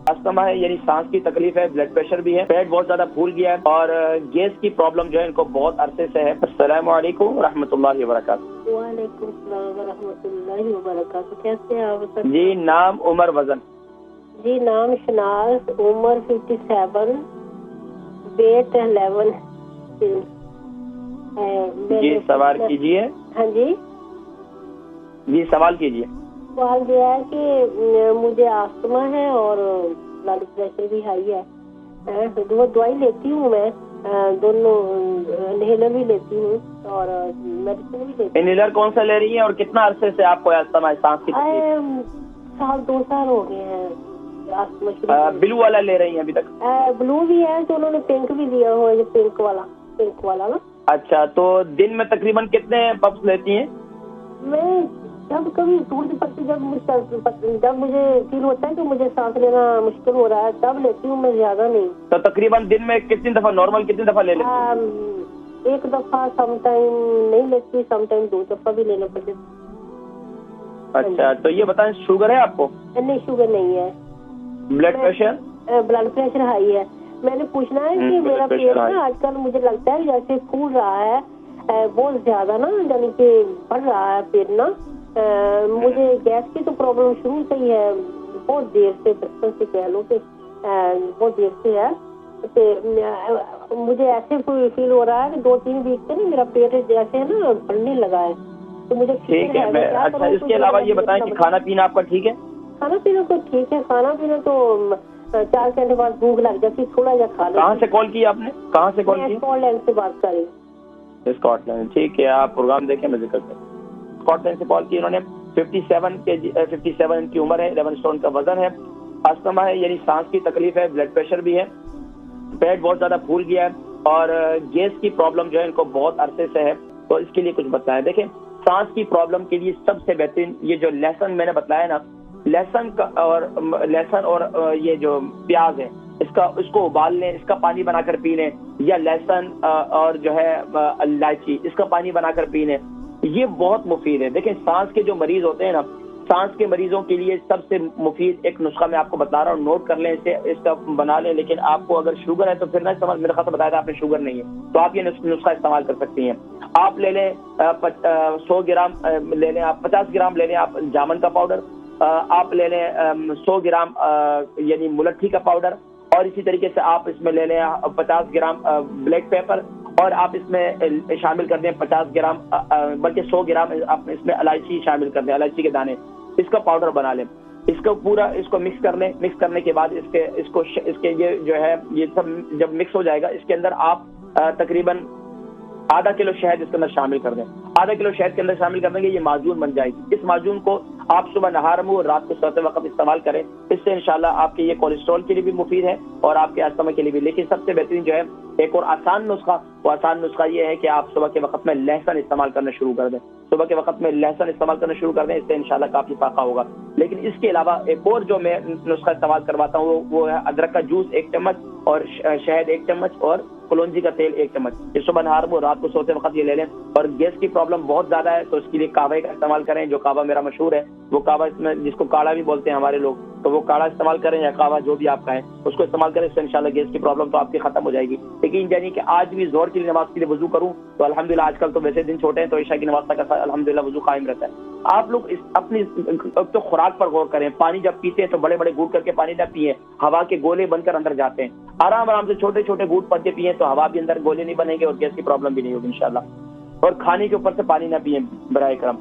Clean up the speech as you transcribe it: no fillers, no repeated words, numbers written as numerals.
Asthma है यानी सांस की तकलीफ है, ब्लड प्रेशर भी है, पेट बहुत ज्यादा फूल गया है और गैस की प्रॉब्लम जो है इनको बहुत अरसे से है। अस्सलामु अलैकुम रहमतुल्लाहि व बरकातहू। वालेकुम सलाम व रहमतुल्लाहि व बरकातहू। कैसे हैं आप सर? जी नाम उमर वजन। जी नाम शनाज, उम्र 57, वेट 11 जी सवाल कीजिए। हाँ जी सवाल कीजिए। सवाल ये है कि मुझे अस्थमा है और ब्लड प्रेशर भी हाई है। वो दवाई लेती हूँ मैं, दोनों इनहेलर भी लेती हूँ और मेडिसिन भी लेती हूँ। इनहेलर कौन सा ले रही है और कितना अरसे से आपको अस्थमा है, सांस की तकलीफ? साल 2 साल हो गए हैं। ब्लू वाला ले रही हैं अभी तक? ब्लू भी है तो उन्होंने पिंक भी दिया हुआ है, पिंक वाला ना। अच्छा, तो दिन में तकरीबन कितने पफ्स लेती हैं? मैं जब कभी दूध पत्ती जब मुझे फील होता है कि मुझे सांस लेना मुश्किल हो रहा है तब लेती हूँ मैं, ज्यादा नहीं। तो तकरीबन दिन में कितनी दफा, नॉर्मल कितनी दफा ले लेती हैं? 1 दफा, समटाइम नहीं लेती, समटाइम 2 दफा भी लेना पड़ती। अच्छा, तो ये बताएं शुगर है आपको? नहीं, शुगर नहीं है। Blood pressure? Blood pressure high है। मैंने पूछना है कि मेरा पेट ना आजकल मुझे लगता है जैसे फूल रहा है बहुत ज्यादा ना, यानी कि बढ़ रहा है पेट ना। मुझे गैस की तो प्रॉब्लम शुरू से ही है, बहुत देर से, बचपन से कह लो कि बहुत देर से है। तो मुझे ऐसे फील हो रहा है कि 2-3 वीक से ना मेरा पेट जैसे है ना बढ़ने लगा है। तो मुझे ठीक है। मैं अच्छा, इसके अलावा ये बताएं कि खाना पीना आपका ठीक है? खाना पीना तो ठीक है, खाना पीना तो 4 घंटे बाद भूख लग जाती, थोड़ा जा खा लेती। कहाँ से कॉल की आपने? कहाँ से कॉल की? स्कॉटलैंड से बात कर रही हूँ। स्कॉटलैंड, ठीक है। आप प्रोग्राम देखें, मैं जिक्र करें। स्कॉटलैंड से कॉल की इन्होंने। 57 इनकी उम्र है, 11 स्टोन का वजन है, अस्थमा है यानी सांस की तकलीफ है, ब्लड प्रेशर भी है, पेट बहुत ज्यादा फूल गया है और गैस की प्रॉब्लम जो है इनको बहुत अरसे से है। तो इसके लिए कुछ बताएं। देखें, सांस की प्रॉब्लम के लिए सबसे बेहतरीन ये जो लहसुन मैंने बताया ना, लहसुन और ये जो प्याज है इसको उबाल लें, इसका पानी बनाकर पी लें, या लहसुन और जो है इलायची, इसका पानी बनाकर पी लें। ये बहुत मुफीद है। देखें, सांस के जो मरीज होते हैं ना, सांस के मरीजों के लिए सबसे मुफीद एक नुस्खा मैं आपको बता रहा हूँ, नोट कर लें इसे, इसका बना लें। लेकिन आपको अगर शुगर है तो फिर ना समझ, मेरे ख्याल से बताया था आपने शुगर नहीं है, तो आप ये नुस्खा इस्तेमाल कर सकती हैं। आप ले लें 100 ग्राम ले लें, आप 50 ग्राम ले लें आप जामुन का पाउडर, आप ले लें 100 ग्राम यानी मुलट्ठी का पाउडर, और इसी तरीके से आप इसमें ले लें 50 ग्राम ब्लैक पेपर, और आप इसमें शामिल कर दें 50 ग्राम बल्कि 100 ग्राम आप इसमें इलायची शामिल कर दें, इलायची के दाने, इसका पाउडर बना लें। इसको मिक्स कर लें। मिक्स करने के बाद इसके ये जो है ये सब जब मिक्स हो जाएगा, इसके अंदर आप तकरीबन आधा किलो शहद इसके अंदर शामिल कर दें। आधा किलो शहद के अंदर शामिल कर देंगे, ये माजून बन जाएगी। इस माजून को आप सुबह नहार मुंह और रात को सोते वक्त इस्तेमाल करें। इससे इंशाल्लाह आपके ये कोलेस्ट्रॉल के लिए भी मुफीद है और आपके अस्थमा के लिए भी। लेकिन सबसे बेहतरीन जो है एक और आसान नुस्खा ये है कि आप सुबह के वक्त में लहसुन इस्तेमाल करना शुरू कर दें। सुबह के वक्त में लहसुन इस्तेमाल करना शुरू कर दें, इससे इंशाल्लाह काफी फायदा होगा। लेकिन इसके अलावा एक और जो मैं नुस्खा इस्तेमाल करवाता हूँ वो है अदरक का जूस 1 चम्मच और शहद 1 चम्मच और कलौंजी का तेल 1 चम्मच। ये सुबह नहार मुंह रात को सोते वक्त ये ले लें। और गैस की प्रॉब्लम बहुत ज्यादा है तो इसके लिए कावे का इस्तेमाल करें। जो कावा मेरा मशहूर है वो कावा, इसमें जिसको काढ़ा भी बोलते हैं हमारे लोग, तो वो काढ़ा इस्तेमाल करें या कावा जो भी आपका है उसको इस्तेमाल करें। इससे इंशाल्लाह गैस की प्रॉब्लम तो आपकी खत्म हो जाएगी। लेकिन यानी कि आज भी जोहर की नमाज के लिए वजू करूं तो अल्हम्दुलिल्लाह, आजकल तो वैसे दिन छोटे हैं तो ईशा की नमाज तक अल्हम्दुलिल्लाह वजू कायम रहता है। आप लोग अपनी तो खुराक पर गौर करें। पानी जब पीते हैं तो बड़े बड़े घूंट करके पानी न पिए, हवा के गोले बनकर अंदर जाते हैं। आराम आराम से छोटे छोटे घूंट पड़ के पिए तो हवा भी अंदर गोले नहीं बनेंगे और गैस की प्रॉब्लम भी नहीं होगी इंशाल्लाह। और खाने के ऊपर से पानी न पिए बराए करम।